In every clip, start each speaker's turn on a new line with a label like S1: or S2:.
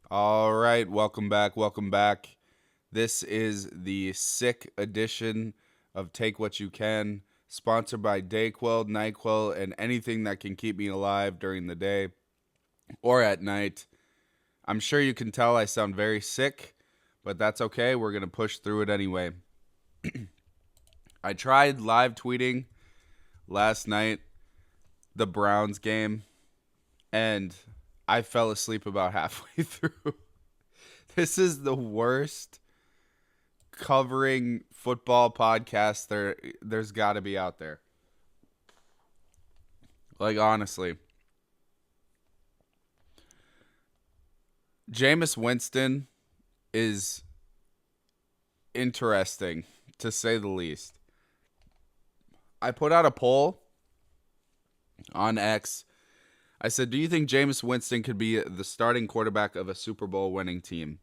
S1: All right, welcome back. Welcome back. This is the sick edition of Take What You Can, sponsored by Dayquil, NyQuil, and anything that can keep me alive during the day or at night. I'm sure you can tell I sound very sick, but that's okay. We're going to push through it anyway. I tried live tweeting last night, the Browns game, and I fell asleep about halfway through. This is the worst covering football podcast there's got to be out there. Like honestly, Jameis Winston is interesting to say the least. I put out a poll on X. I said, "Do you think Jameis Winston could be the starting quarterback of a Super Bowl winning team?"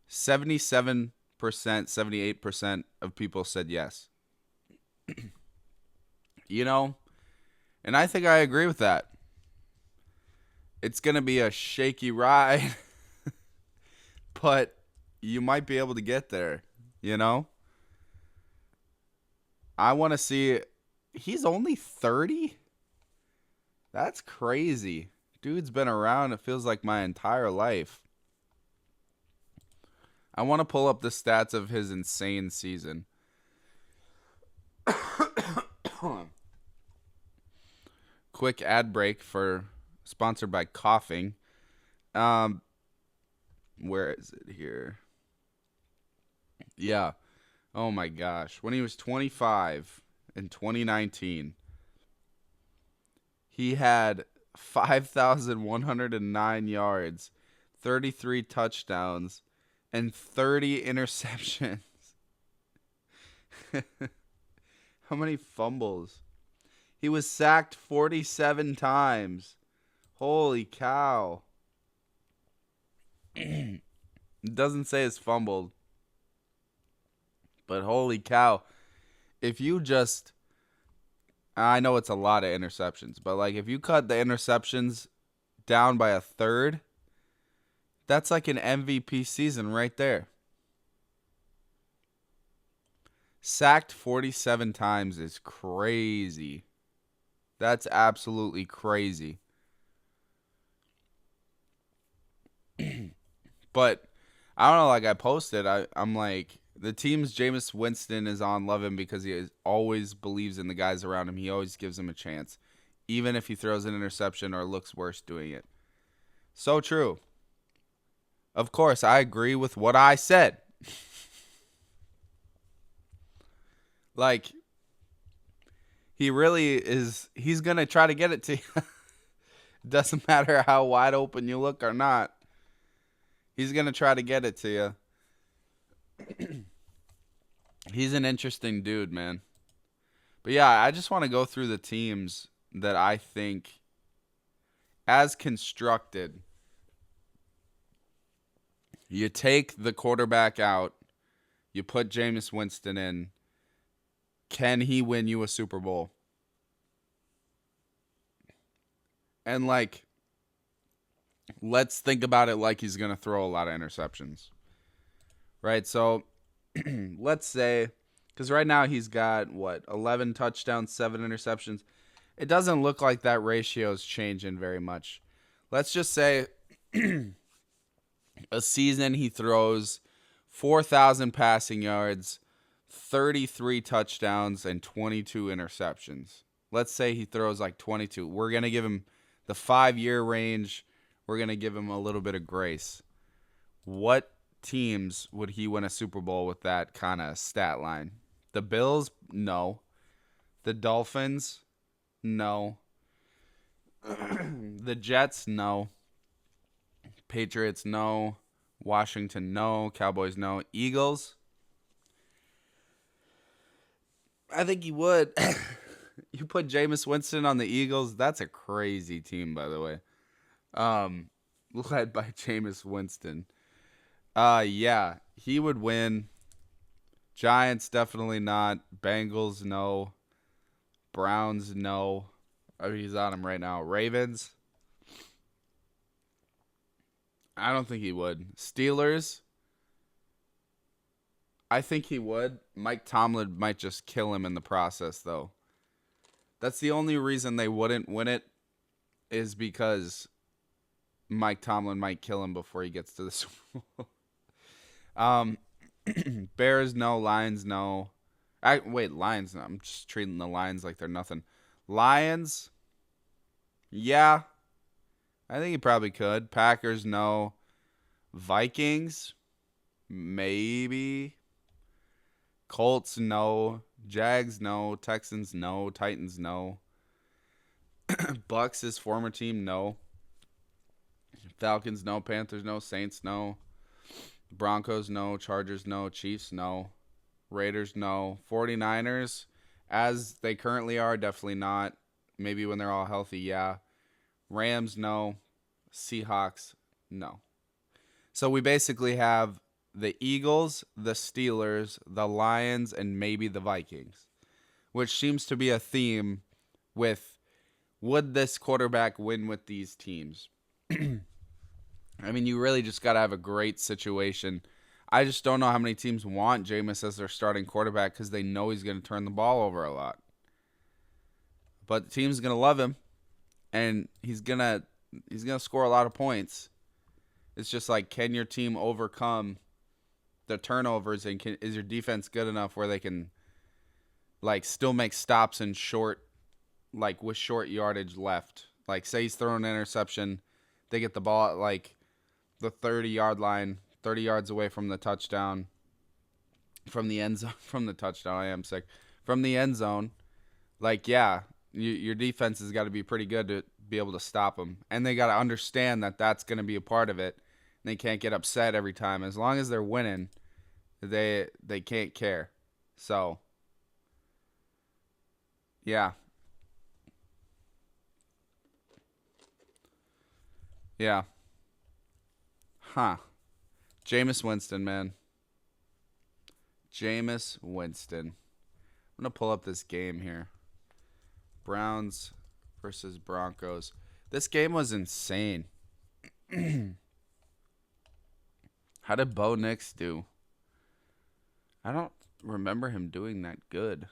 S1: 77%, 78% of people said yes. You know, and I think I agree with that. It's going to be a shaky ride, but you might be able to get there, you know? I want to see. He's only 30? That's crazy. Dude's been around, it feels like my entire life. I want to pull up the stats of his insane season. Quick ad break for sponsored by coughing. Um, where is it here? Yeah. Oh my gosh. When he was 25 in 2019, he had 5,109 yards, 33 touchdowns, and 30 interceptions. How many fumbles? He was sacked 47 times. Holy cow. It doesn't say it's fumbled, but holy cow. If you just, I know it's a lot of interceptions, but like if you cut the interceptions down by a third, that's like an MVP season right there. Sacked 47 times is crazy. That's absolutely crazy. But I don't know, like I posted, I'm like, the teams Jameis Winston is on love him because always believes in the guys around him. He always gives them a chance, even if he throws an interception or looks worse doing it. So true. Of course, I agree with what I said. Like, he really is, he's going to try to get it to you. Doesn't matter how wide open you look or not. He's going to try to get it to you. He's an interesting dude, man. But yeah, I just want to go through the teams that I think, as constructed, you take the quarterback out, you put Jameis Winston in. Can he win you a Super Bowl? And like, let's think about it like he's going to throw a lot of interceptions. Right? So let's say, because right now he's got, 11 touchdowns, 7 interceptions. It doesn't look like that ratio is changing very much. Let's just say a season he throws 4,000 passing yards, 33 touchdowns, and 22 interceptions. Let's say he throws like 22. We're going to give him the 5-year range. We're going to give him a little bit of grace. What teams would he win a Super Bowl with that kind of stat line? The Bills? No. The Dolphins? No. The Jets? No. Patriots? No. Washington? No. Cowboys? No. Eagles? I think he would. You put Jameis Winston on the Eagles, that's a crazy team, by the way. Um, Led by Jameis Winston. Yeah, he would win. Giants definitely not. Bengals no. Browns no. Oh, he's on him right now. Ravens. I don't think he would. Steelers, I think he would. Mike Tomlin might just kill him in the process, though. That's the only reason they wouldn't win it, is because Mike Tomlin might kill him before he gets to the Super Bowl. Um, Bears, no. Lions, no. Lions. No. I'm just treating the Lions like they're nothing. Lions, yeah. I think he probably could. Packers, no. Vikings, maybe. Colts, no. Jags, no. Texans, no. Titans, no. Bucks, his former team, no. Falcons, no. Panthers, no. Saints, no. Broncos, no. Chargers, no. Chiefs, no. Raiders, no. 49ers, as they currently are, definitely not. Maybe when they're all healthy, yeah. Rams, no. Seahawks, no. So we basically have the Eagles, the Steelers, the Lions, and maybe the Vikings, which seems to be a theme with, would this quarterback win with these teams? I mean, you really just got to have a great situation. I just don't know how many teams want Jameis as their starting quarterback because they know he's going to turn the ball over a lot. But the team's going to love him, and he's going to score a lot of points. It's just like, can your team overcome the turnovers, and is your defense good enough where they can like still make stops in short, like with short yardage left? Like, say he's throwing an interception, they get the ball at like the 30-yard line, 30 yards away from the touchdown, from the end zone, from the touchdown. I am sick. From the end zone, like, yeah, your defense has got to be pretty good to be able to stop them, and they got to understand that that's going to be a part of it. They can't get upset every time. As long as they're winning, they can't care. So, yeah. Yeah. Huh. Jameis Winston, man. Jameis Winston. I'm going to pull up this game here. Browns versus Broncos. This game was insane. How did Bo Nix do? I don't remember him doing that good.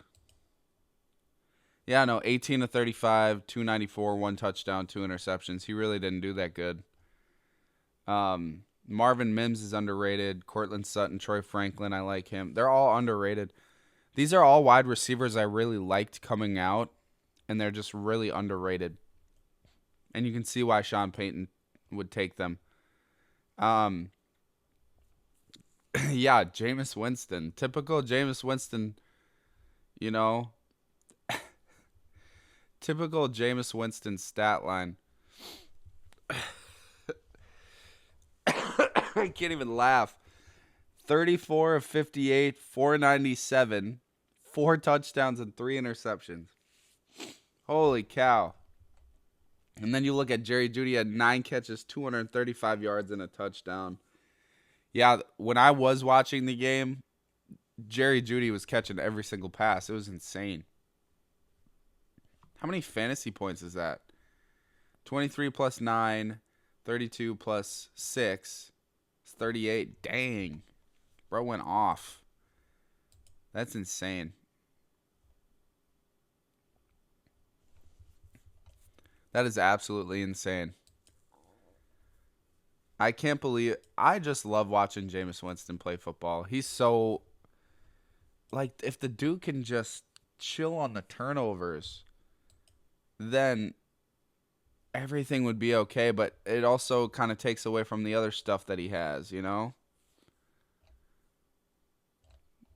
S1: Yeah, no, 18 to 35, 294, 1 touchdown, 2 interceptions. He really didn't do that good. Marvin Mims is underrated. Cortland Sutton, Troy Franklin, I like him. They're all underrated. These are all wide receivers I really liked coming out, and they're just really underrated. And you can see why Sean Payton would take them. Yeah, Jameis Winston. Typical Jameis Winston, you know. Typical Jameis Winston stat line. I can't even laugh. 34 of 58, 497, 4 touchdowns and 3 interceptions. Holy cow. And then you look at Jerry Jeudy had 9 catches, 235 yards and a touchdown. Yeah, when I was watching the game, Jerry Jeudy was catching every single pass. It was insane. How many fantasy points is that? 23 plus 9, 32 plus 6. It's 38. Dang. Bro went off. That's insane. That is absolutely insane. I can't believe I just love watching Jameis Winston play football. He's so, like, if the dude can just chill on the turnovers, then everything would be okay, but it also kind of takes away from the other stuff that he has, you know?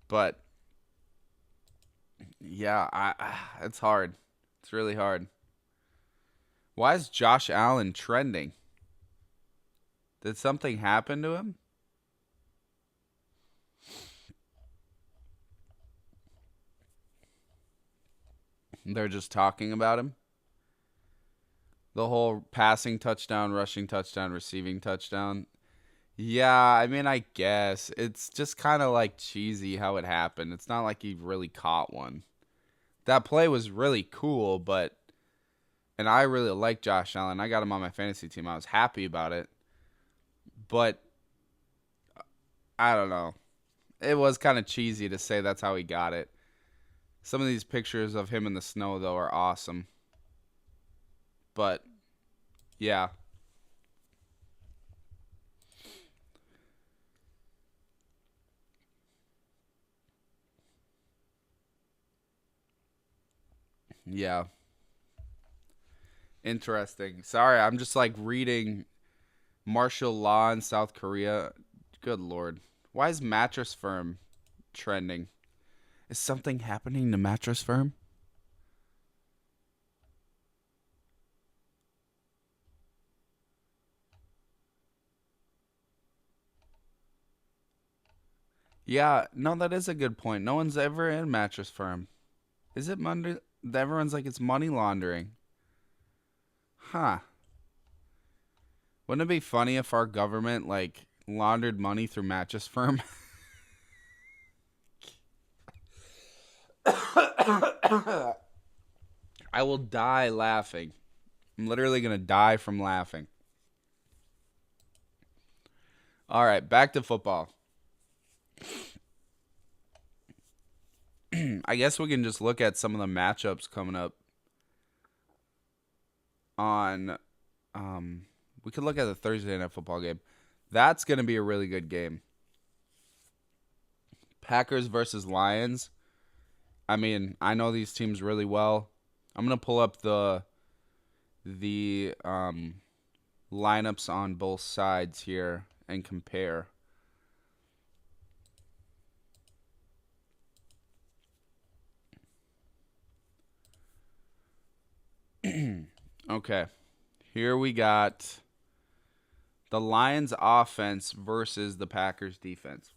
S1: But yeah, it's hard. It's really hard. Why is Josh Allen trending? Did something happen to him? They're just talking about him? The whole passing touchdown, rushing touchdown, receiving touchdown. Yeah, I mean, I guess. It's just kind of like cheesy how it happened. It's not like he really caught one. That play was really cool, and I really like Josh Allen. I got him on my fantasy team. I was happy about it. But I don't know. It was kind of cheesy to say that's how he got it. Some of these pictures of him in the snow, though, are awesome. But, yeah. Yeah. Interesting. Sorry, I'm just like reading martial law in South Korea. Good Lord. Why is Mattress Firm trending? Is something happening to Mattress Firm? Yeah, no, that is a good point. No one's ever in Mattress Firm. Is it money? Everyone's like it's money laundering. Huh. Wouldn't it be funny if our government like laundered money through Mattress Firm? I will die laughing. I'm literally going to die from laughing. All right, back to football. I guess we can just look at some of the matchups coming up on we could look at the Thursday night football game. That's going to be a really good game. Packers versus Lions. I mean, I know these teams really well. I'm going to pull up the lineups on both sides here and compare. Okay. Here we got the Lions offense versus the Packers defense.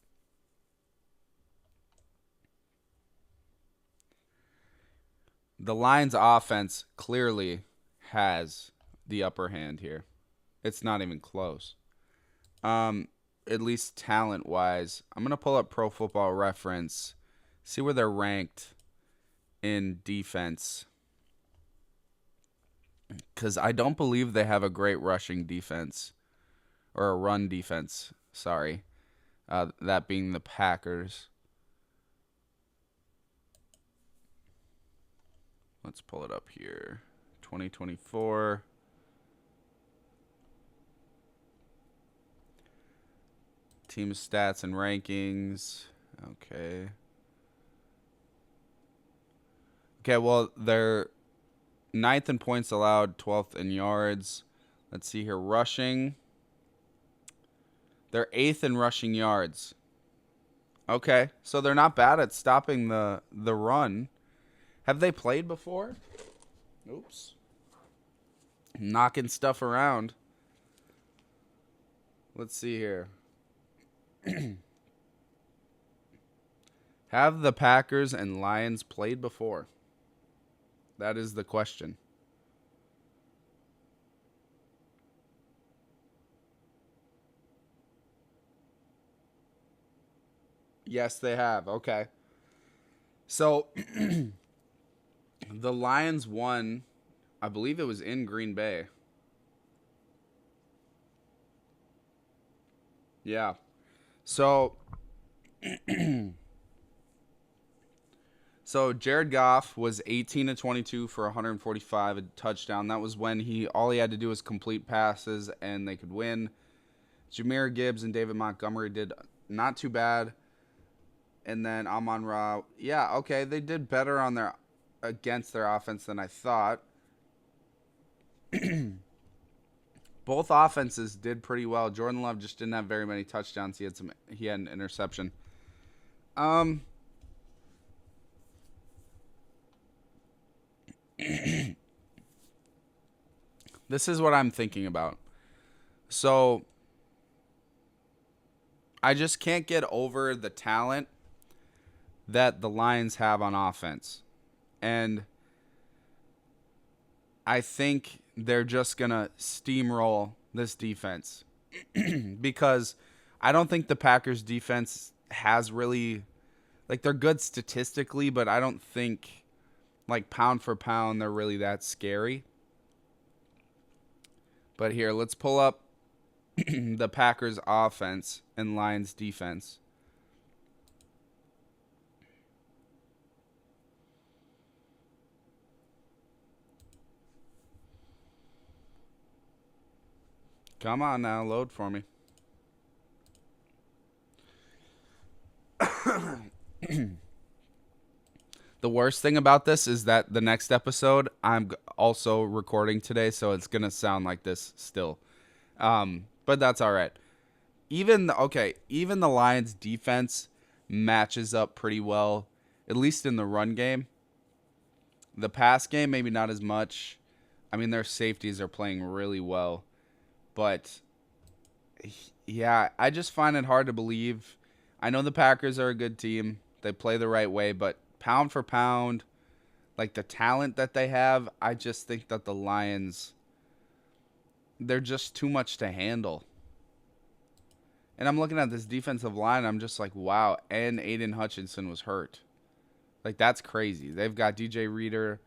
S1: The Lions offense clearly has the upper hand here. It's not even close. At least talent-wise. I'm going to pull up Pro Football Reference, see where they're ranked in defense. Because I don't believe they have a great rushing defense. Or a run defense, sorry. That being the Packers. Let's pull it up here. 2024. Team stats and rankings. Okay. Okay, well, they're 9th in points allowed, 12th in yards. Let's see here. Rushing. They're 8th in rushing yards. Okay, so they're not bad at stopping the run. Have they played before? Oops. Knocking stuff around. Let's see here. Have the Packers and Lions played before? That is the question. Yes, they have. Okay. So the Lions won, I believe it was in Green Bay. Yeah. So Jared Goff was 18 to 22 for 145, a touchdown. That was when all he had to do was complete passes and they could win. Jahmyr Gibbs and David Montgomery did not too bad. And then Amon-Ra, yeah, okay, they did better against their offense than I thought. Both offenses did pretty well. Jordan Love just didn't have very many touchdowns. He had an interception. This is what I'm thinking about. So I just can't get over the talent that the Lions have on offense. And I think they're just going to steamroll this defense. Because I don't think the Packers defense has really, like, they're good statistically, but I don't think, like, pound for pound, they're really that scary. But here, let's pull up the Packers offense and Lions defense. Come on now, load for me. The worst thing about this is that the next episode I'm also recording today, so it's gonna sound like this still. But that's all right. Even the Lions defense matches up pretty well, at least in the run game. The pass game, maybe not as much. I mean, their safeties are playing really well, but yeah, I just find it hard to believe. I know the Packers are a good team. They play the right way, but pound for pound, like the talent that they have, I just think that the Lions, they're just too much to handle. And I'm looking at this defensive line, I'm just like, wow, and Aiden Hutchinson was hurt. Like, that's crazy. They've got DJ Reader,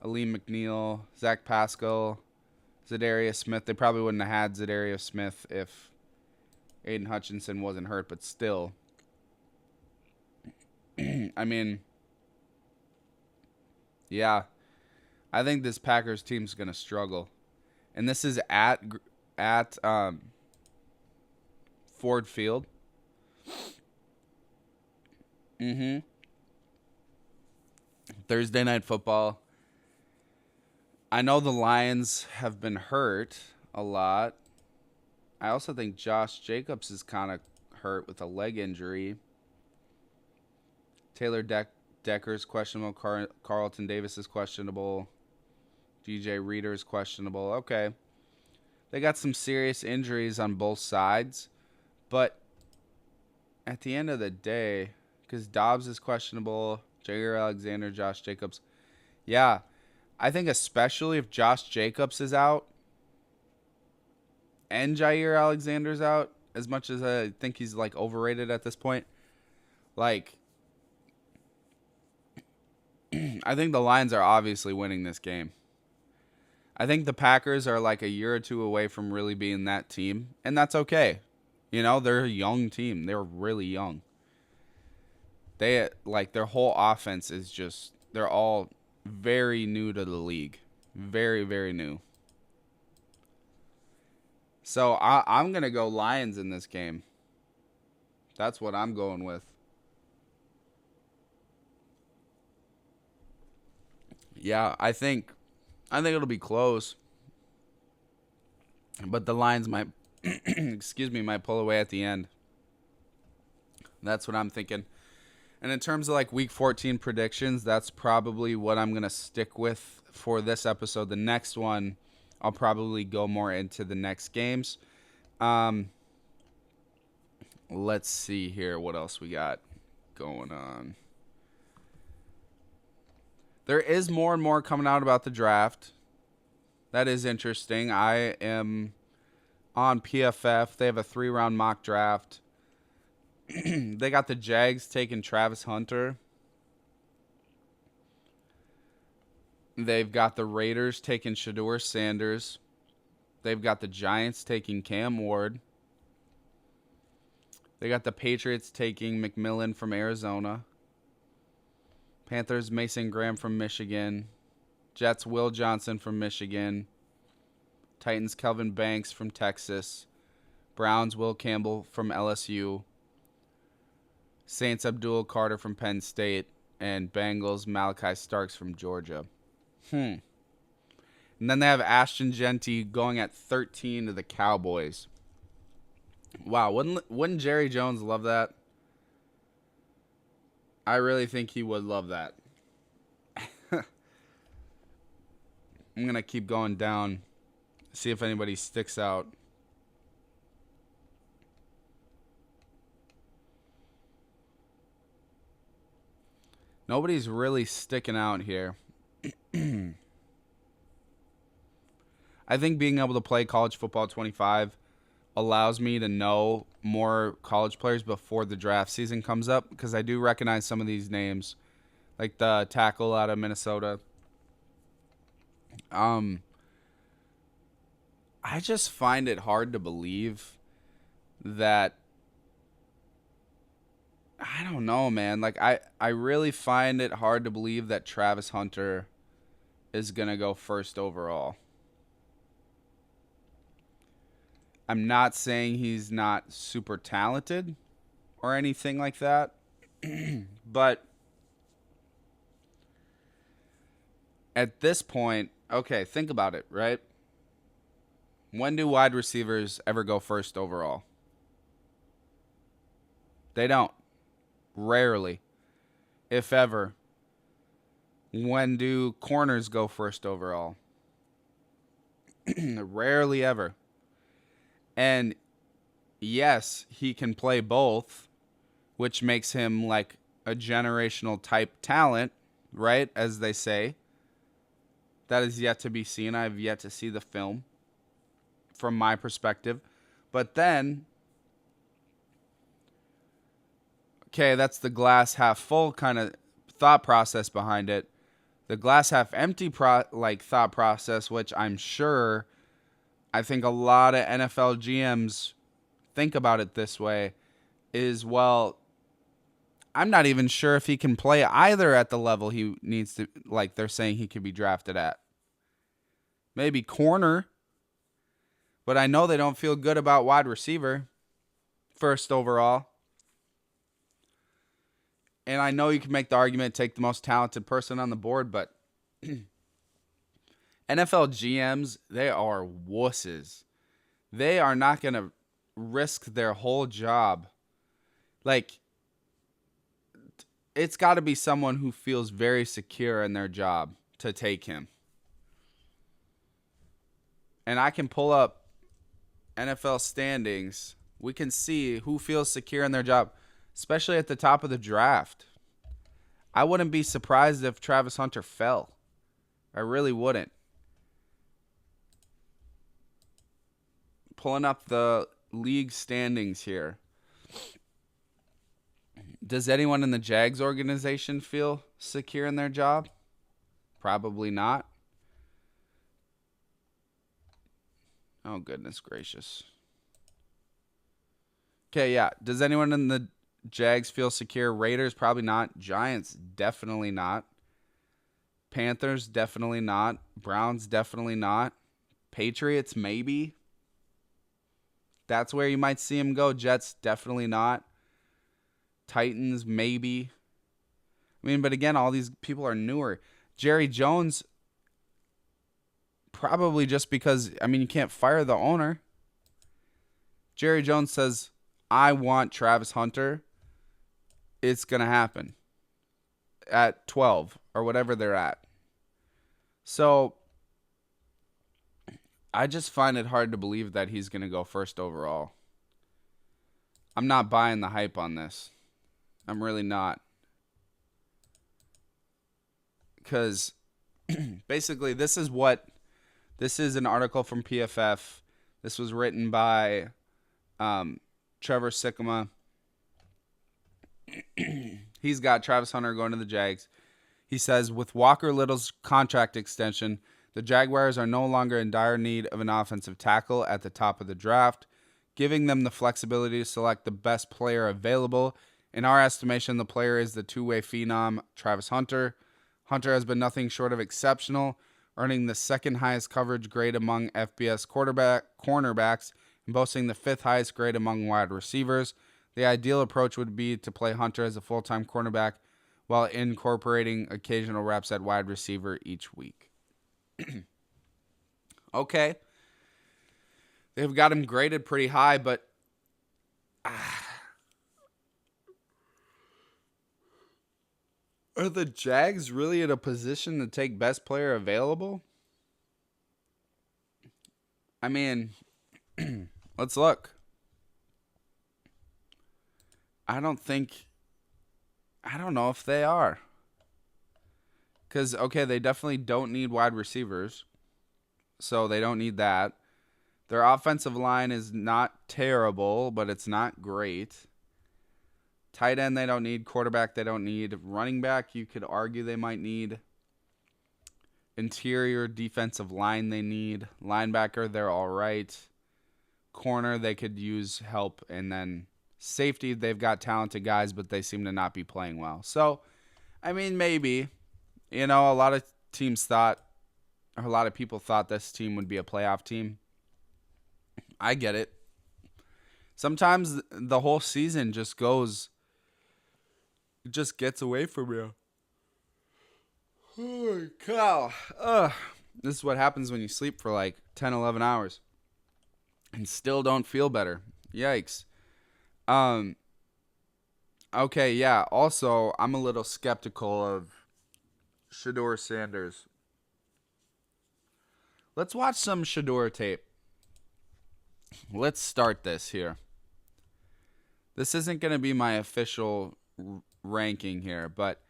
S1: Aleem McNeil, Zach Pascal, Zadarius Smith. They probably wouldn't have had Zadarius Smith if Aiden Hutchinson wasn't hurt, but still. I mean, yeah, I think this Packers team's going to struggle. And this is at Ford Field. Thursday Night Football. I know the Lions have been hurt a lot. I also think Josh Jacobs is kind of hurt with a leg injury. Taylor Decker's questionable. Carlton Davis is questionable. DJ Reader is questionable. Okay. They got some serious injuries on both sides. But at the end of the day, because Dobbs is questionable, Jair Alexander, Josh Jacobs. Yeah, I think especially if Josh Jacobs is out and Jair Alexander's out, as much as I think he's like overrated at this point, like, I think the Lions are obviously winning this game. I think the Packers are like a year or two away from really being that team, and that's okay. You know, they're a young team. They're really young. They, like, their whole offense is just, they're all very new to the league. Very, very new. So I'm going to go Lions in this game. That's what I'm going with. Yeah, I think it'll be close. But the Lions might might pull away at the end. That's what I'm thinking. And in terms of like week 14 predictions, that's probably what I'm going to stick with for this episode. The next one, I'll probably go more into the next games. Let's see here what else we got going on. There is more and more coming out about the draft. That is interesting. I am on PFF. They have a 3-round mock draft. They got the Jags taking Travis Hunter. They've got the Raiders taking Shedeur Sanders. They've got the Giants taking Cam Ward. They got the Patriots taking McMillan from Arizona. Panthers Mason Graham from Michigan. Jets Will Johnson from Michigan. Titans Kelvin Banks from Texas. Browns Will Campbell from LSU. Saints Abdul Carter from Penn State. And Bengals Malachi Starks from Georgia. And then they have Ashton Genty going at 13 to the Cowboys. Wow, wouldn't Jerry Jones love that? I really think he would love that. I'm going to keep going down, see if anybody sticks out. Nobody's really sticking out here. I think being able to play College Football 25 allows me to know more college players before the draft season comes up, because I do recognize some of these names, like the tackle out of Minnesota. I just find it hard to believe that I don't know, man. Like I really find it hard to believe that Travis Hunter is going to go first overall. I'm not saying he's not super talented or anything like that, but at this point, okay, think about it, right? When do wide receivers ever go first overall? They don't. Rarely, if ever. When do corners go first overall? Rarely ever. And yes, he can play both, which makes him like a generational type talent, right? As they say. That is yet to be seen. I've yet to see the film from my perspective. But then, okay, that's the glass half full kind of thought process behind it. The glass half empty thought process, which I'm sure I think a lot of NFL GMs think about it this way, is, well, I'm not even sure if he can play either at the level he needs to, like they're saying he could be drafted at. Maybe corner, but I know they don't feel good about wide receiver first overall. And I know you can make the argument, take the most talented person on the board, but NFL GMs, they are wusses. They are not going to risk their whole job. Like, it's got to be someone who feels very secure in their job to take him. And I can pull up NFL standings. We can see who feels secure in their job, especially at the top of the draft. I wouldn't be surprised if Travis Hunter fell. I really wouldn't. Pulling up the league standings here. Does anyone in the Jags organization feel secure in their job? Probably not. Oh, goodness gracious. Okay, yeah. Does anyone in the Jags feel secure? Raiders, probably not. Giants, definitely not. Panthers, definitely not. Browns, definitely not. Patriots, maybe. That's where you might see him go. Jets, definitely not. Titans, maybe. I mean, but again, all these people are newer. Jerry Jones, probably just because, I mean, you can't fire the owner. Jerry Jones says, I want Travis Hunter. It's going to happen at 12 or whatever they're at. So I just find it hard to believe that he's going to go first overall. I'm not buying the hype on this. I'm really not. Because basically this is an article from PFF. This was written by Trevor Sikkema. He's got Travis Hunter going to the Jags. He says, with Walker Little's contract extension, the Jaguars are no longer in dire need of an offensive tackle at the top of the draft, giving them the flexibility to select the best player available. In our estimation, the player is the two-way phenom, Travis Hunter. Hunter has been nothing short of exceptional, earning the second highest coverage grade among FBS cornerbacks and boasting the fifth highest grade among wide receivers. The ideal approach would be to play Hunter as a full-time cornerback while incorporating occasional reps at wide receiver each week. Okay. They've got him graded pretty high, but are the Jags really in a position to take best player available? I mean, let's look. I don't know if they are. Because, okay, they definitely don't need wide receivers. So they don't need that. Their offensive line is not terrible, but it's not great. Tight end they don't need. Quarterback they don't need. Running back you could argue they might need. Interior defensive line they need. Linebacker they're all right. Corner, they could use help. And then safety, they've got talented guys, but they seem to not be playing well. So, I mean, maybe. A lot of teams thought, or a lot of people thought this team would be a playoff team. I get it. Sometimes the whole season just gets away from you. Holy cow. This is what happens when you sleep for like 10, 11 hours and still don't feel better. Yikes. Okay, yeah. Also, I'm a little skeptical of Shedeur Sanders. Let's watch some Shedeur tape. Let's start this here. This isn't going to be my official ranking here, but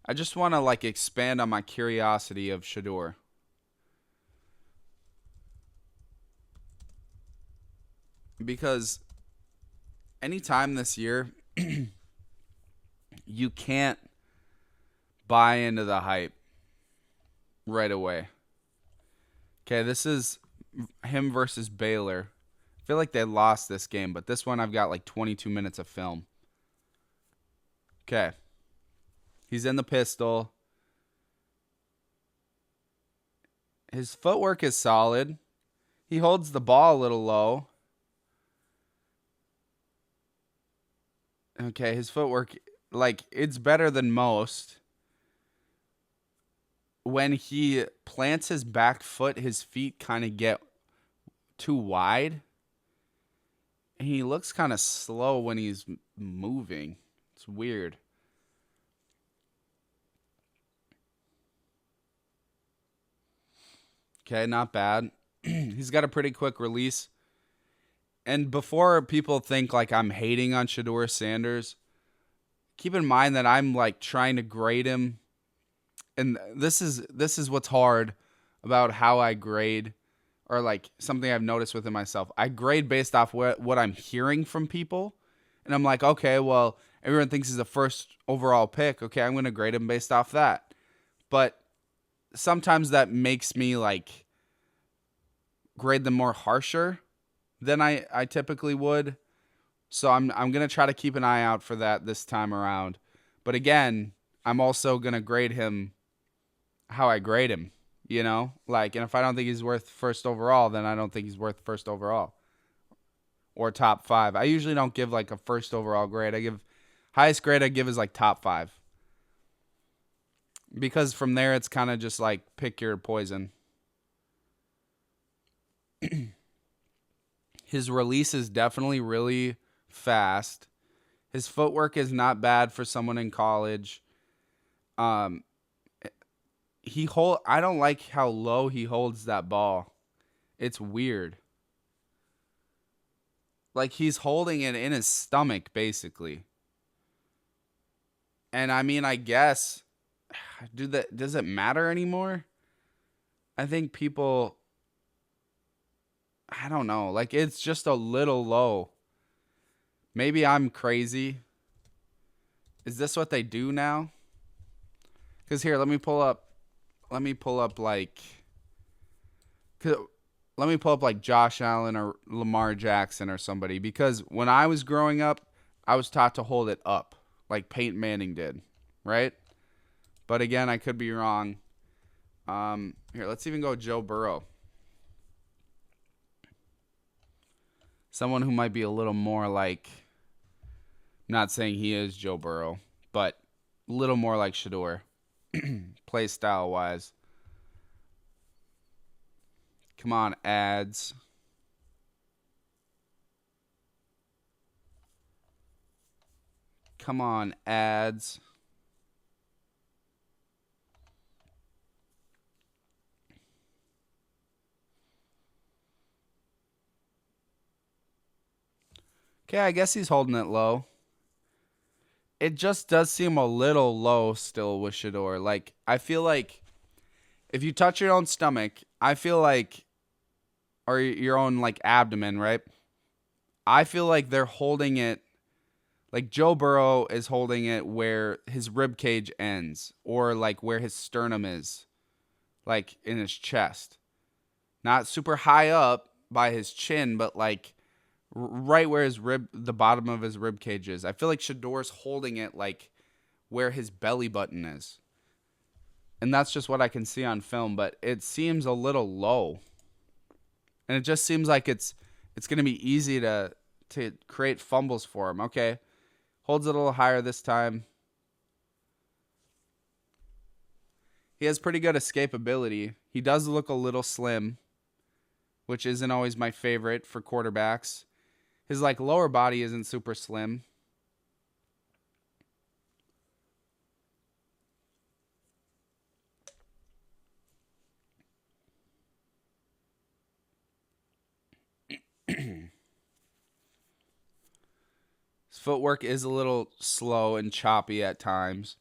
S1: I just want to expand on my curiosity of Shedeur. Because anytime this year, you can't buy into the hype right away. Okay, this is him versus Baylor. I feel like they lost this game, but this one I've got like 22 minutes of film. Okay. He's in the pistol. His footwork is solid. He holds the ball a little low. Okay, his footwork, it's better than most. When he plants his back foot, his feet kind of get too wide. And he looks kind of slow when he's moving. It's weird. Okay, not bad. He's got a pretty quick release. And before people think like I'm hating on Shedeur Sanders, keep in mind that I'm trying to grade him. And this is what's hard about how I grade, or something I've noticed within myself. I grade based off what I'm hearing from people. And I'm like, okay, well, everyone thinks he's the first overall pick. Okay, I'm going to grade him based off that. But sometimes that makes me grade them more harsher than I typically would. So I'm going to try to keep an eye out for that this time around. But again, I'm also going to grade him how I grade him, and if I don't think he's worth first overall, then I don't think he's worth first overall or top 5. I usually don't give a first overall grade. Highest grade I give is top 5. Because from there, it's kind of just pick your poison. His release is definitely really fast. His footwork is not bad for someone in college. I don't like how low he holds that ball. It's weird. He's holding it in his stomach, basically. And I mean, I guess, does it matter anymore? I think people, I don't know. It's just a little low. Maybe I'm crazy. Is this what they do now? Because here, let me pull up Josh Allen or Lamar Jackson or somebody. Because when I was growing up, I was taught to hold it up like Peyton Manning did, right? But again, I could be wrong. Here, let's even go Joe Burrow. Someone who might be a little more I'm not saying he is Joe Burrow, but a little more like Shedeur, play style wise. Come on, ads. Come on, ads. Okay, I guess he's holding it low. It just does seem a little low still with Shedeur. I feel like if you touch your own stomach, I feel like, or your own abdomen, right? I feel like they're holding it, Joe Burrow is holding it where his rib cage ends, or where his sternum is, in his chest. Not super high up by his chin, but right where the bottom of his rib cage is. I feel like Shedeur's holding it like where his belly button is. And that's just what I can see on film, but it seems a little low. And it just seems like it's going to be easy to create fumbles for him. Okay. Holds it a little higher this time. He has pretty good escapability. He does look a little slim, which isn't always my favorite for quarterbacks. His like lower body isn't super slim. His footwork is a little slow and choppy at times.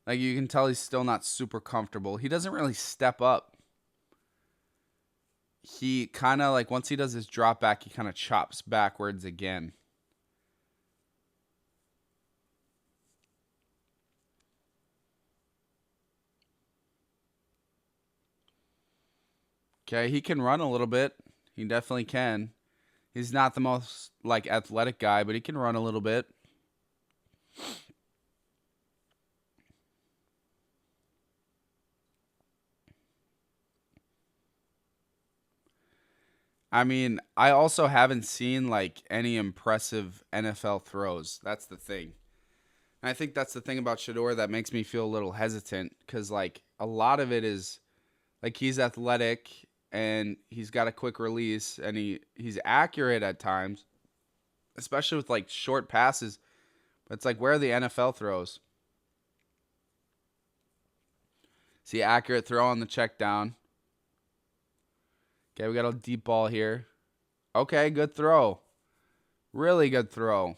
S1: Like you can tell he's still not super comfortable. He doesn't really step up. He kind of like once he does his drop back, he kind of chops backwards again. Okay, he can run a little bit. He definitely can. He's not the most like athletic guy, but he can run a little bit. I mean, I also haven't seen like any impressive NFL throws. That's the thing. And I think that's the thing about Shedeur that makes me feel a little hesitant because like a lot of it is like he's athletic and he's got a quick release and he's accurate at times, especially with like short passes. But it's like where are the NFL throws? See, accurate throw on the check down. Okay, we got a deep ball here. Okay, good throw. Really good throw.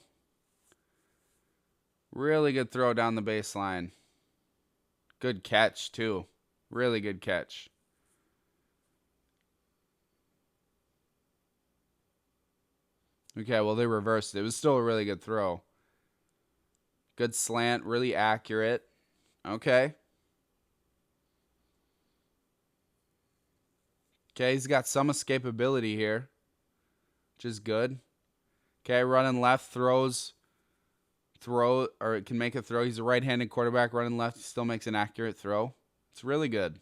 S1: Really good throw down the baseline. Good catch, too. Really good catch. Okay, well, they reversed it. It was still a really good throw. Good slant, really accurate. Okay. Okay, he's got some escapability here, which is good. Okay, running left, or it can make a throw. He's a right-handed quarterback running left. He still makes an accurate throw. It's really good.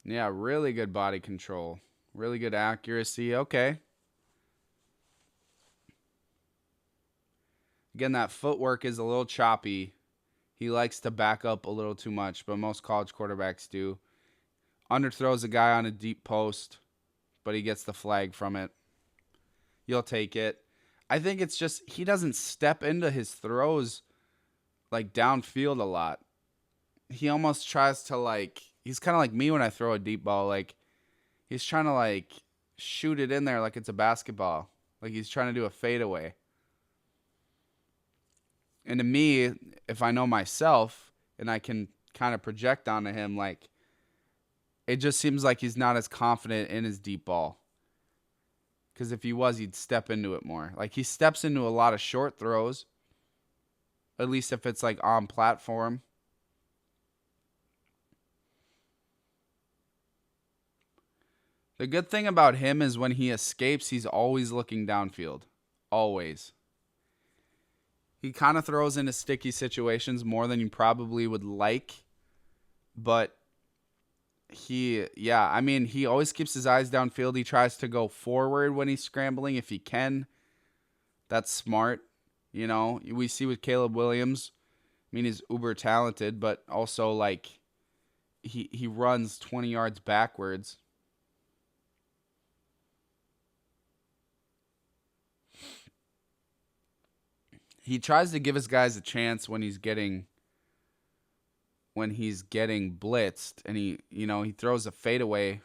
S1: Yeah, really good body control. Really good accuracy. Okay. Again, that footwork is a little choppy. He likes to back up a little too much, but most college quarterbacks do. Underthrows a guy on a deep post, but he gets the flag from it. You'll take it. I think it's just he doesn't step into his throws like downfield a lot. He almost tries to like he's kind of like me when I throw a deep ball. Like he's trying to like shoot it in there like it's a basketball. Like he's trying to do a fadeaway. And to me, if I know myself and I can kind of project onto him, like it just seems like he's not as confident in his deep ball. Because if he was, he'd step into it more. Like he steps into a lot of short throws, at least if it's like on platform. The good thing about him is when he escapes, he's always looking downfield. Always. He kind of throws into sticky situations more than you probably would like. But he always keeps his eyes downfield. He tries to go forward when he's scrambling if he can. That's smart. You know, we see with Caleb Williams. I mean, he's uber talented, but also like he runs 20 yards backwards. He tries to give his guys a chance when he's getting blitzed, and he throws a fadeaway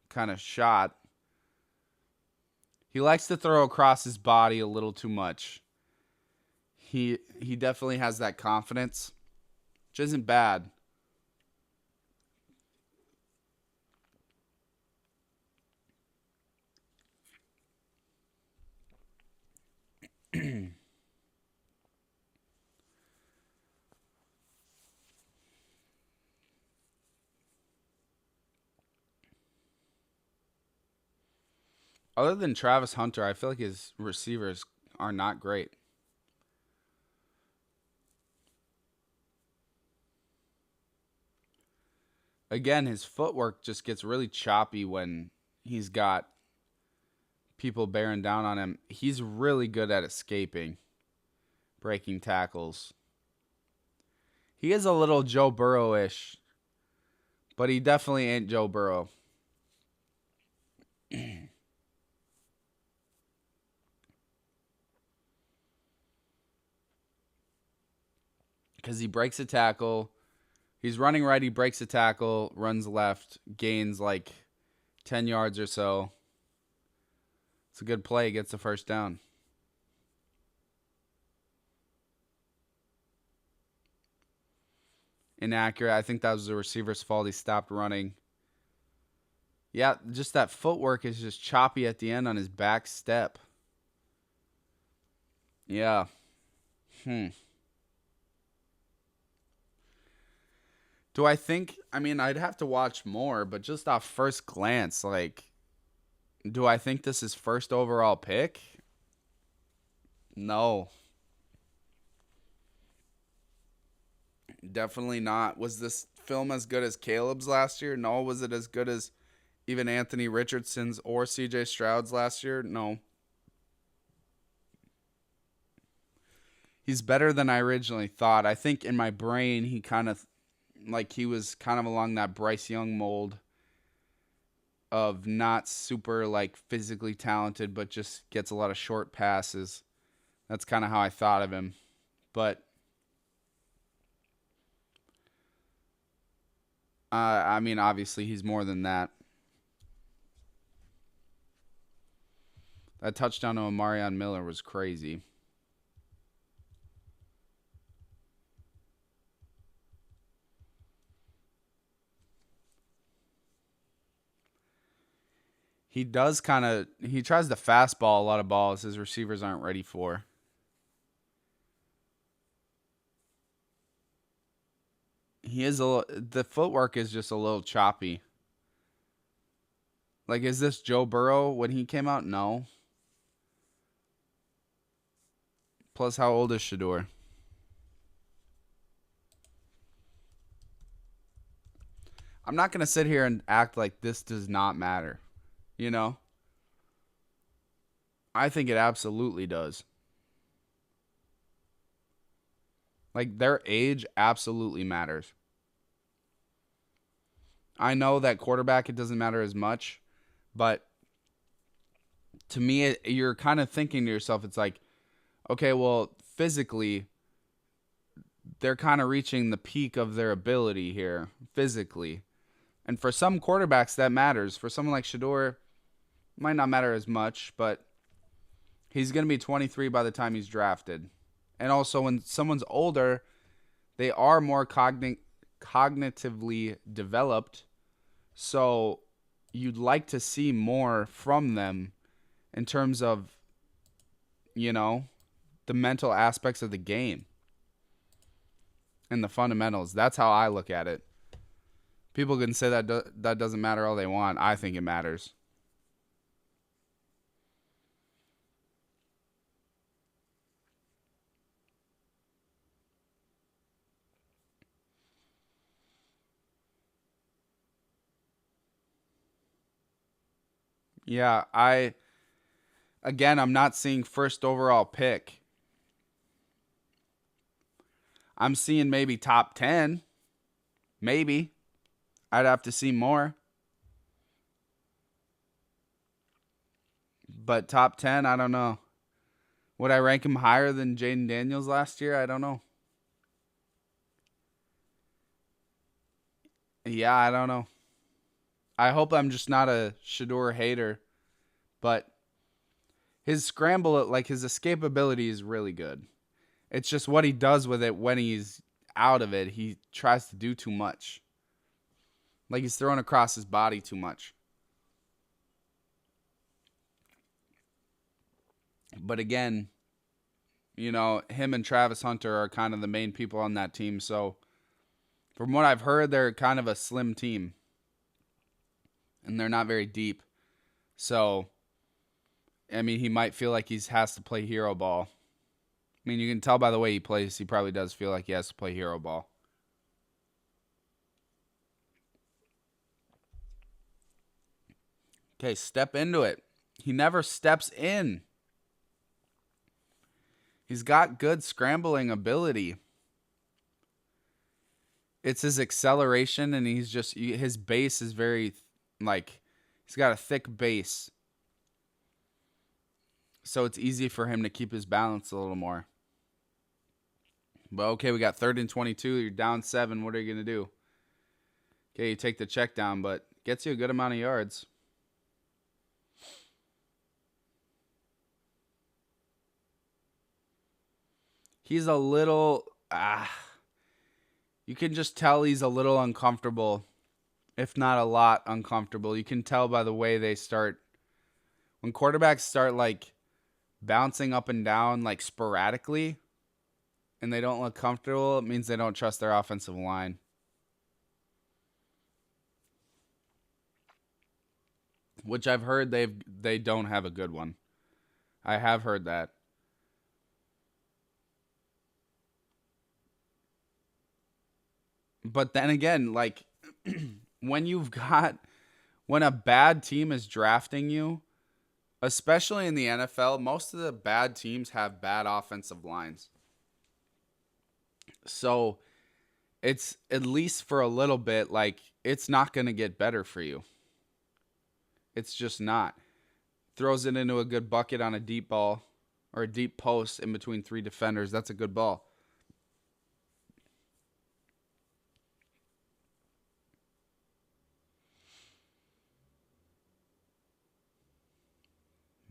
S1: kind of shot. He likes to throw across his body a little too much. He definitely has that confidence, which isn't bad. Other than Travis Hunter, I feel like his receivers are not great. Again, his footwork just gets really choppy when he's got people bearing down on him. He's really good at escaping, breaking tackles. He is a little Joe Burrow-ish, but he definitely ain't Joe Burrow. Because he breaks a tackle. He's running right, he breaks a tackle, runs left, gains like 10 yards or so. It's a good play, gets the first down. Inaccurate. I think that was the receiver's fault. He stopped running. Yeah, just that footwork is just choppy at the end on his back step. Yeah. Do I think, I mean, I'd have to watch more, but just off first glance, like, do I think this is first overall pick? No. Definitely not. Was this film as good as Caleb's last year? No. Was it as good as even Anthony Richardson's or CJ Stroud's last year? No. He's better than I originally thought. I think in my brain, he kind of, like, he was kind of along that Bryce Young mold of not super, like, physically talented, but just gets a lot of short passes. That's kind of how I thought of him. But I mean, obviously, he's more than that. That touchdown to Amarion Miller was crazy. He does kind of, he tries to fastball a lot of balls his receivers aren't ready for. He is the footwork is just a little choppy. Like, is this Joe Burrow when he came out? No. Plus, how old is Shedeur? I'm not going to sit here and act like this does not matter. You know? I think it absolutely does. Like, their age absolutely matters. I know that quarterback, it doesn't matter as much, but to me, you're kind of thinking to yourself, it's like, okay, well, physically, they're kind of reaching the peak of their ability here, physically. And for some quarterbacks, that matters. For someone like Shedeur, it might not matter as much, but he's going to be 23 by the time he's drafted. And also, when someone's older, they are more cognitively developed. So you'd like to see more from them in terms of, you know, the mental aspects of the game and the fundamentals. That's how I look at it. People can say that that doesn't matter all they want. I think it matters. Yeah, I'm not seeing first overall pick. I'm seeing maybe top 10. Maybe. I'd have to see more. But top 10, I don't know. Would I rank him higher than Jaden Daniels last year? I don't know. Yeah, I don't know. I hope I'm just not a Shedeur hater, but his scramble, like his escapability is really good. It's just what he does with it when he's out of it. He tries to do too much. Like he's throwing across his body too much. But again, you know, him and Travis Hunter are kind of the main people on that team. So from what I've heard, they're kind of a slim team. And they're not very deep. So I mean, he might feel like he has to play hero ball. I mean, you can tell by the way he plays, he probably does feel like he has to play hero ball. Okay, step into it. He never steps in. He's got good scrambling ability. It's his acceleration, and his base is very, he's got a thick base. So it's easy for him to keep his balance a little more. But okay, we got 3rd and 22. You're down 7. What are you going to do? Okay, you take the check down, but gets you a good amount of yards. He's a little... you can just tell he's a little uncomfortable, if not a lot uncomfortable. You can tell by the way they start. When quarterbacks start, bouncing up and down, sporadically, and they don't look comfortable, it means they don't trust their offensive line. Which I've heard they don't have a good one. I have heard that. But then again, when a bad team is drafting you, especially in the NFL, most of the bad teams have bad offensive lines. So it's, at least for a little bit, it's not going to get better for you. It's just not. Throws it into a good bucket on a deep ball or a deep post in between 3 defenders. That's a good ball.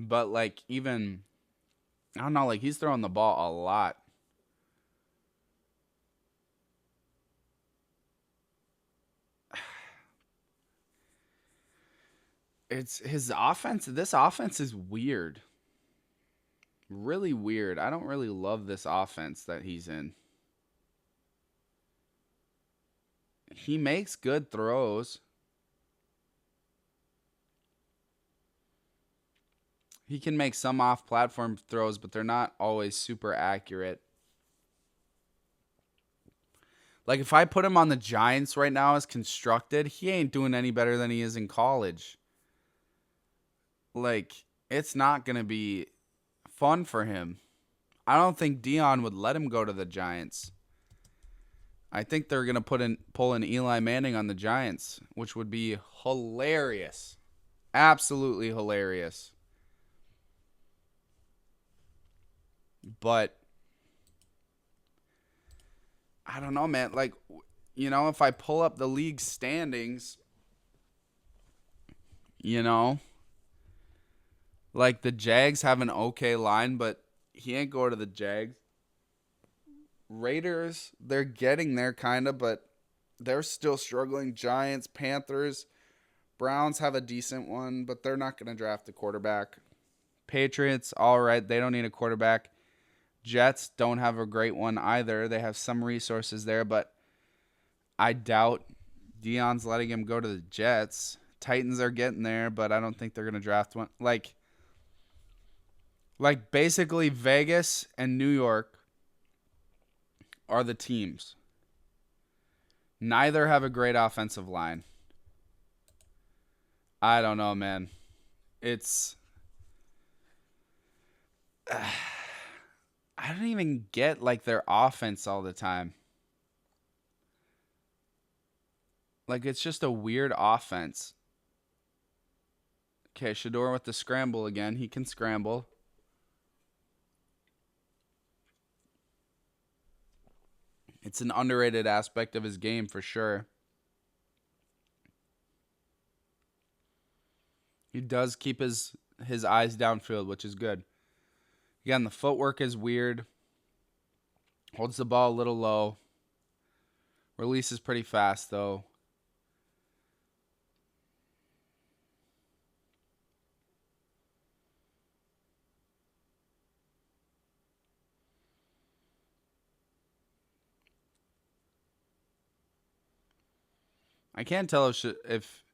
S1: But even, I don't know, he's throwing the ball a lot. It's his offense. This offense is weird. Really weird. I don't really love this offense that he's in. He makes good throws. He can make some off-platform throws, but they're not always super accurate. If I put him on the Giants right now as constructed, he ain't doing any better than he is in college. It's not going to be fun for him. I don't think Dion would let him go to the Giants. I think they're going to pull in Eli Manning on the Giants, which would be hilarious. Absolutely hilarious. But I don't know, man. If I pull up the league standings, the Jags have an okay line, but he ain't going to the Jags. Raiders, they're getting there kind of, but they're still struggling. Giants, Panthers, Browns have a decent one, but they're not going to draft a quarterback. Patriots, all right, they don't need a quarterback. Jets don't have a great one either. They have some resources there, but I doubt Dion's letting him go to the Jets. Titans are getting there, but I don't think they're going to draft one. Basically Vegas and New York are the teams. Neither have a great offensive line. I don't know, man. It's... I don't even get their offense all the time. It's just a weird offense. Okay, Shedeur with the scramble again. He can scramble. It's an underrated aspect of his game for sure. He does keep his eyes downfield, which is good. Again, the footwork is weird. Holds the ball a little low. Releases pretty fast, though. I can't tell if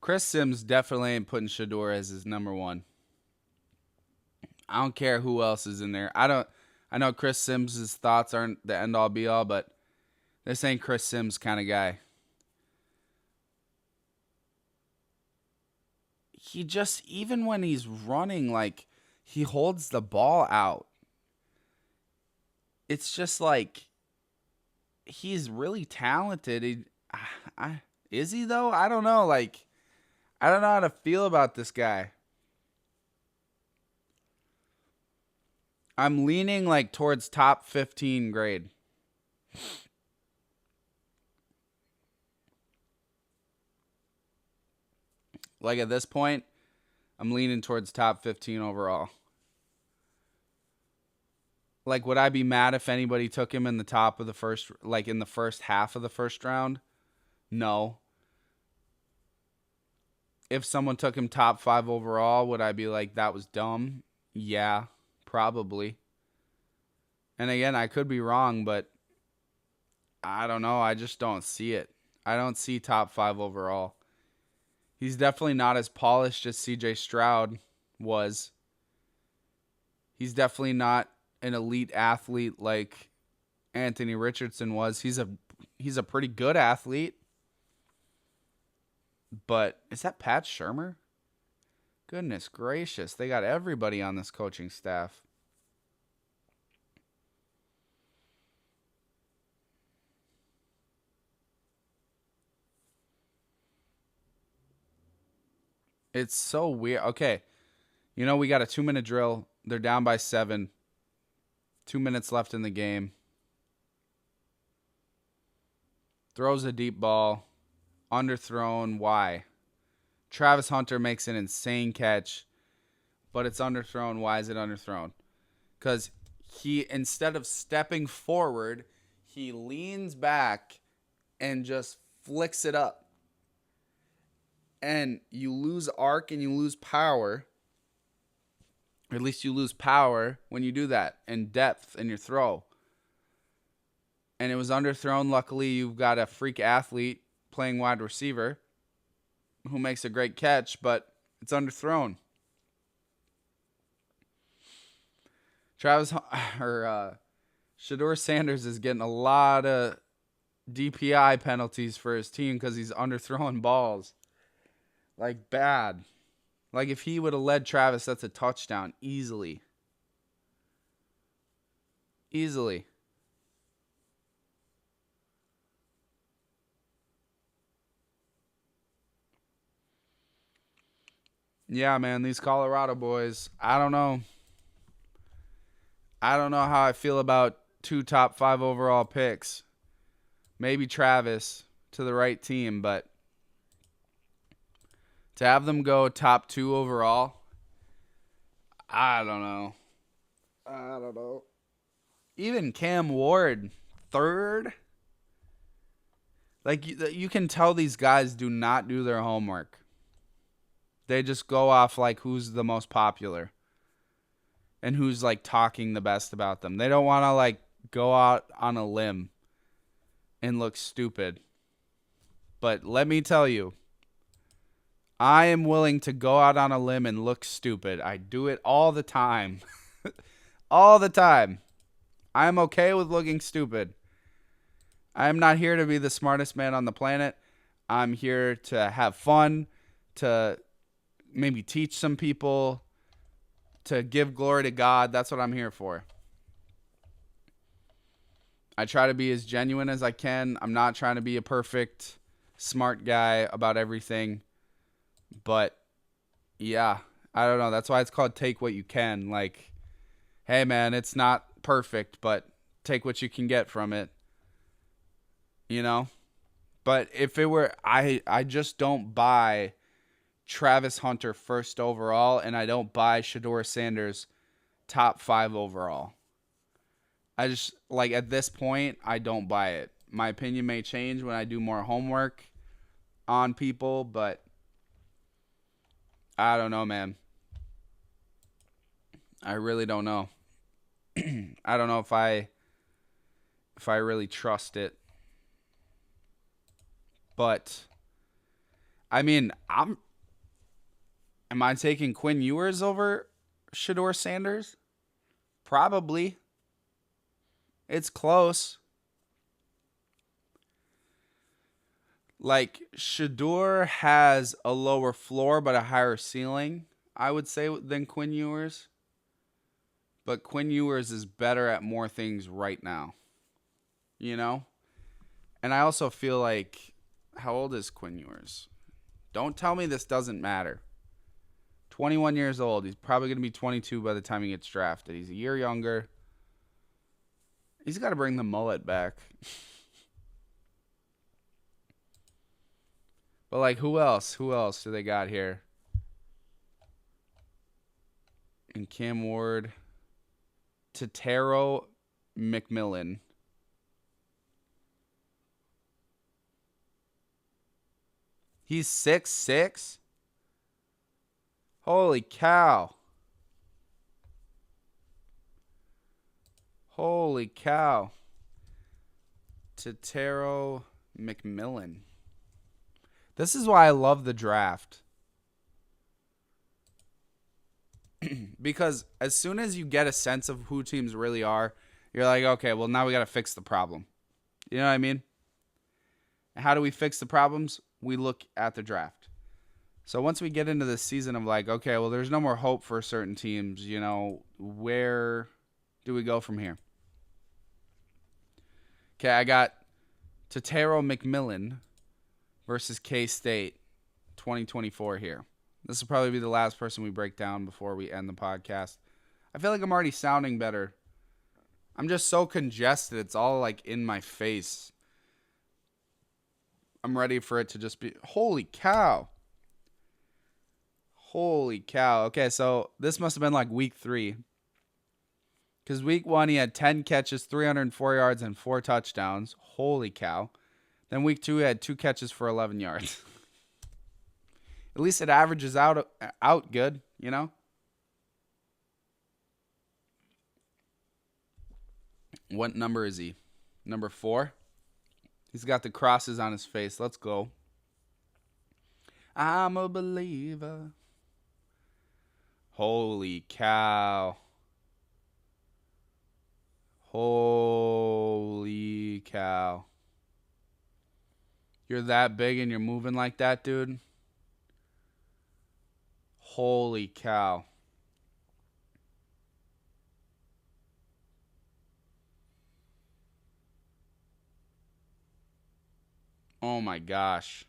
S1: Chris Sims definitely ain't putting Shedeur as his number 1. I don't care who else is in there. I know Chris Sims' thoughts aren't the end all be all, but this ain't Chris Sims kind of guy. He just, even when he's running, like, he holds the ball out. It's just like, he's really talented. Is he, though? I don't know. Like, I don't know how to feel about this guy. I'm leaning, like, towards top 15 grade. Like, at this point, I'm leaning towards top 15 overall. Like, would I be mad if anybody took him in the top of the first, like, in the first half of the first round? No. If someone took him top 5 overall, would I be like, that was dumb? Yeah, probably. And again, I could be wrong, but I don't know. I just don't see it. I don't see top 5 overall. He's definitely not as polished as CJ Stroud was. He's definitely not an elite athlete like Anthony Richardson was. He's a pretty good athlete. But is that Pat Shurmur? Goodness gracious. They got everybody on this coaching staff. It's so weird. Okay. You know, we got a 2-minute drill. They're down by 7. 2 minutes left in the game. Throws a deep ball. Underthrown. Why? Travis Hunter makes an insane catch, but it's underthrown. Why is it underthrown? Because he, instead of stepping forward, he leans back and just flicks it up. And you lose arc and you lose power. Or at least you lose power when you do that, and depth in your throw. And it was underthrown. Luckily, you've got a freak athlete playing wide receiver who makes a great catch, but it's underthrown. Shedeur Sanders is getting a lot of DPI penalties for his team because he's underthrowing balls. Like, bad. Like, if he would have led Travis, that's a touchdown. Easily. Easily. Yeah, man, these Colorado boys, I don't know. I don't know how I feel about 2 top 5 overall picks. Maybe Travis to the right team, but to have them go top 2 overall, I don't know. Even Cam Ward, 3rd. Like, you can tell these guys do not do their homework. They just go off, like, who's the most popular and who's, like, talking the best about them. They don't want to, like, go out on a limb and look stupid. But let me tell you, I am willing to go out on a limb and look stupid. I do it all the time. All the time. I'm okay with looking stupid. I am not here to be the smartest man on the planet. I'm here to have fun, to maybe teach some people, to give glory to God. That's what I'm here for. I try to be as genuine as I can. I'm not trying to be a perfect, smart guy about everything. But, yeah, I don't know. That's why it's called Take What You Can. Like, hey, man, it's not perfect, but take what you can get from it. You know? But if it were, I just don't buy Travis Hunter 1st overall, and I don't buy Shedeur Sanders top 5 overall. I just, like, at this point, I don't buy it. My opinion may change when I do more homework on people, but I don't know, man. I really don't know. I don't know if I really trust it. But I mean, am I taking Quinn Ewers over Shedeur Sanders? Probably. It's close. Like, Shedeur has a lower floor but a higher ceiling, I would say, than Quinn Ewers. But Quinn Ewers is better at more things right now. You know? And I also feel like, how old is Quinn Ewers? Don't tell me this doesn't matter. 21 years old. He's probably going to be 22 by the time he gets drafted. He's a year younger. He's got to bring the mullet back. But, like, who else? Who else do they got here? And Cam Ward. Tetairoa McMillan. He's 6'6"? Holy cow. Holy cow. Tetairoa McMillan. This is why I love the draft. Because as soon as you get a sense of who teams really are, you're like, okay, well, now we got to fix the problem. You know what I mean? And how do we fix the problems? We look at the draft. So once we get into this season of like, okay, well, there's no more hope for certain teams, you know, where do we go from here? Okay, I got Tetairoa McMillan versus K-State 2024 here. This will probably be the last person we break down before we end the podcast. I feel like I'm already sounding better. I'm just so congested. It's all like in my face. I'm ready for it to just be... Holy cow. Holy cow. Okay, so this must have been like week 3. Because week 1, he had 10 catches, 304 yards, and 4 touchdowns. Holy cow. Then week 2, he had 2 catches for 11 yards. At least it averages out good, you know? What number is he? Number 4? He's got the crosses on his face. Let's go. I'm a believer. Holy cow. Holy cow. You're that big and you're moving like that, dude? Holy cow. Oh my gosh.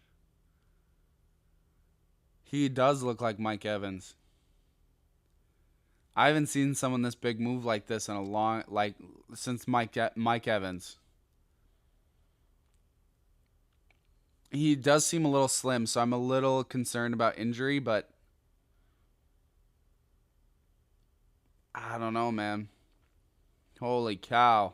S1: He does look like Mike Evans. I haven't seen someone this big move like this in a long, like, since Mike Evans. He does seem a little slim, so I'm a little concerned about injury, but I don't know, man. Holy cow.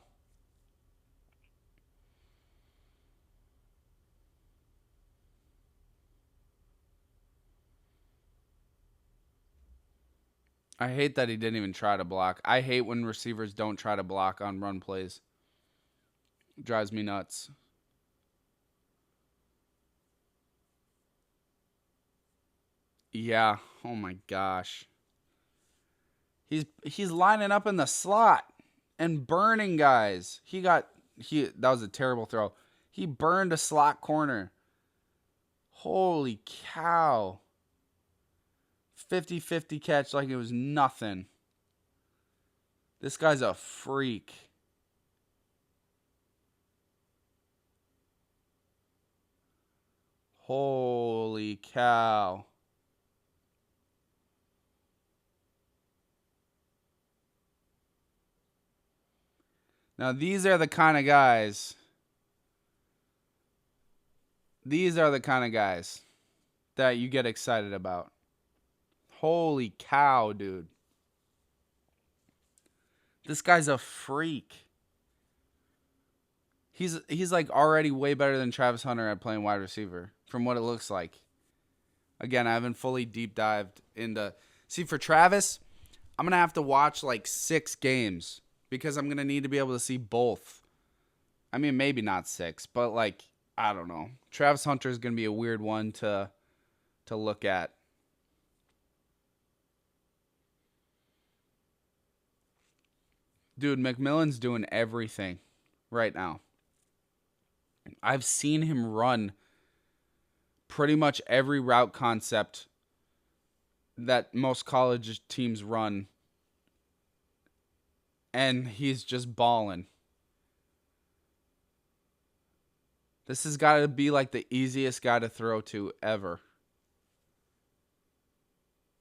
S1: I hate that he didn't even try to block. I hate when receivers don't try to block on run plays. It drives me nuts. Yeah. Oh my gosh. He's lining up in the slot and burning guys. That was a terrible throw. He burned a slot corner. Holy cow. 50-50 catch like it was nothing. This guy's a freak. Holy cow. Now, these are the kind of guys. These are the kind of guys that you get excited about. Holy cow, dude. This guy's a freak. He's like already way better than Travis Hunter at playing wide receiver from what it looks like. Again, I haven't fully deep dived into... See, for Travis, I'm going to have to watch like 6 games because I'm going to need to be able to see both. I mean, maybe not 6, but like, I don't know. Travis Hunter is going to be a weird one to look at. Dude, McMillan's doing everything right now. I've seen him run pretty much every route concept that most college teams run, and he's just balling. This has got to be like the easiest guy to throw to ever.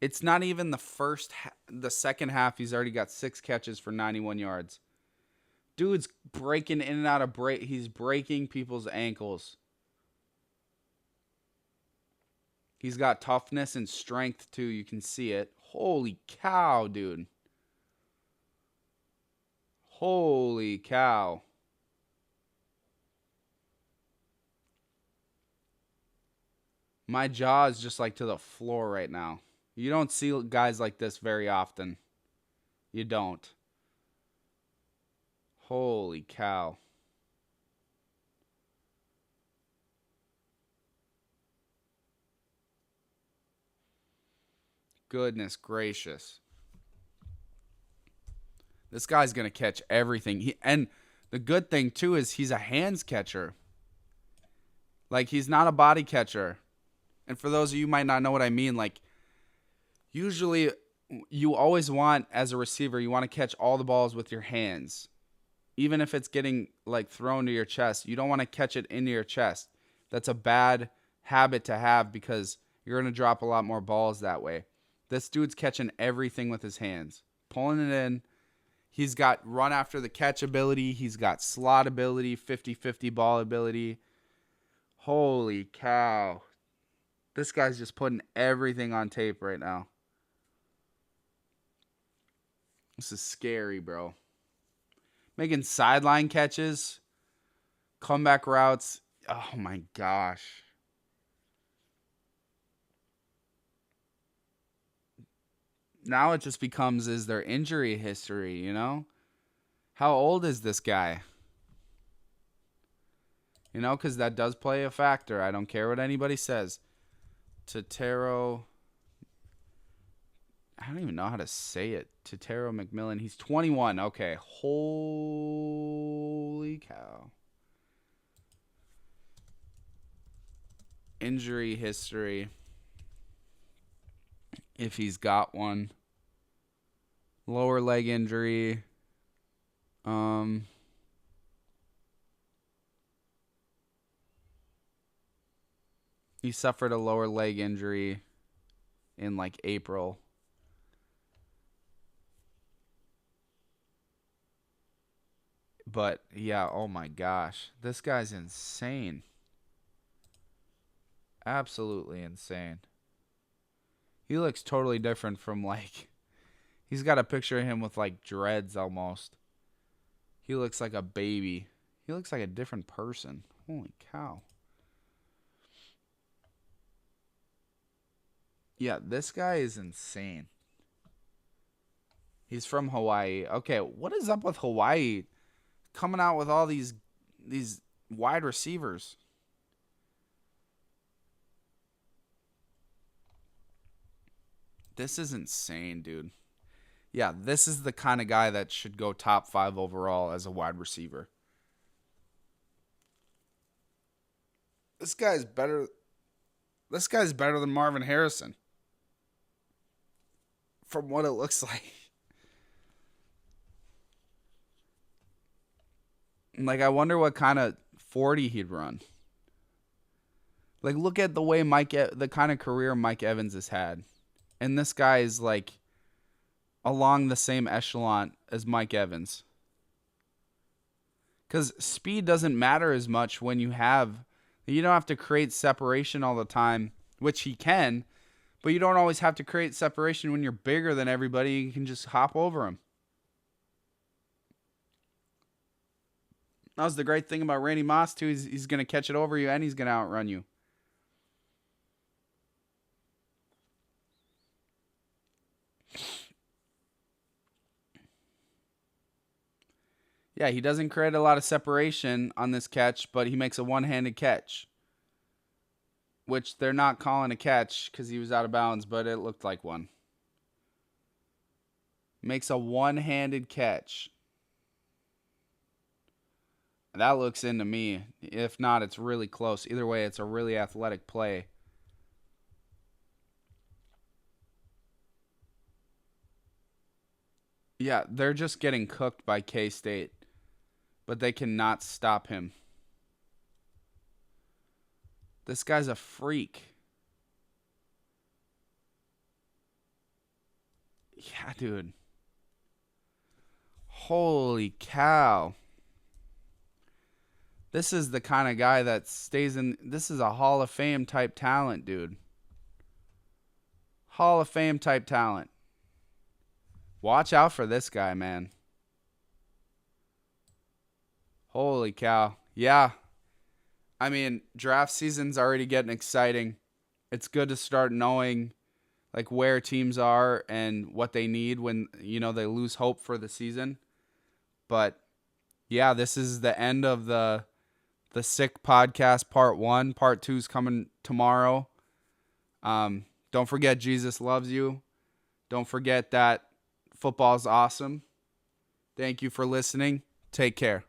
S1: It's not even the second half. He's already got 6 catches for 91 yards. Dude's breaking in and out of break. He's breaking people's ankles. He's got toughness and strength too. You can see it. Holy cow, dude. Holy cow. My jaw is just like to the floor right now. You don't see guys like this very often. You don't. Holy cow. Goodness gracious. This guy's going to catch everything. And the good thing, too, is he's a hands catcher. Like, he's not a body catcher. And for those of you who might not know what I mean, like, usually you always want, as a receiver, you want to catch all the balls with your hands. Even if it's getting, like, thrown to your chest, you don't want to catch it into your chest. That's a bad habit to have because you're going to drop a lot more balls that way. This dude's catching everything with his hands. Pulling it in. He's got run after the catch ability. He's got slot ability, 50-50 ball ability. Holy cow. This guy's just putting everything on tape right now. This is scary, bro. Making sideline catches, comeback routes. Oh, my gosh. Now it just becomes, is there injury history, you know? How old is this guy? You know, because that does play a factor. I don't care what anybody says. Tetairoa. I don't even know how to say it. Tetairoa McMillan. He's 21. Okay. Holy cow. Injury history. If he's got one. Lower leg injury. He suffered a lower leg injury in like April. But yeah, oh my gosh. This guy's insane. Absolutely insane. He looks totally different from like, he's got a picture of him with like dreads almost. He looks like a baby. He looks like a different person. Holy cow. Yeah, this guy is insane. He's from Hawaii. Okay, what is up with Hawaii coming out with all these wide receivers? This is insane, dude. Yeah, this is the kind of guy that should go top 5 overall as a wide receiver. This guy's better. This guy's better than Marvin Harrison. From what it looks like. Like, I wonder what kind of 40 he'd run. Like, look at the way the kind of career Mike Evans has had. And this guy is, like, along the same echelon as Mike Evans. Because speed doesn't matter as much when you don't have to create separation all the time, which he can, but you don't always have to create separation when you're bigger than everybody. You can just hop over him. That was the great thing about Randy Moss, too. He's going to catch it over you, and he's going to outrun you. Yeah, he doesn't create a lot of separation on this catch, but he makes a one-handed catch. Which they're not calling a catch because he was out of bounds, but it looked like one. Makes a one-handed catch. That looks into me. If not, it's really close. Either way, it's a really athletic play. Yeah, they're just getting cooked by K-State, but they cannot stop him. This guy's a freak. Yeah, dude. Holy cow. This is the kind of guy that stays in. This is a Hall of Fame type talent, dude. Hall of Fame type talent. Watch out for this guy, man. Holy cow. Yeah. I mean, draft season's already getting exciting. It's good to start knowing like where teams are and what they need when, they lose hope for the season. But yeah, this is the end of the Sick Podcast Part 1. Part 2 is coming tomorrow. Don't forget Jesus loves you. Don't forget that football's awesome. Thank you for listening. Take care.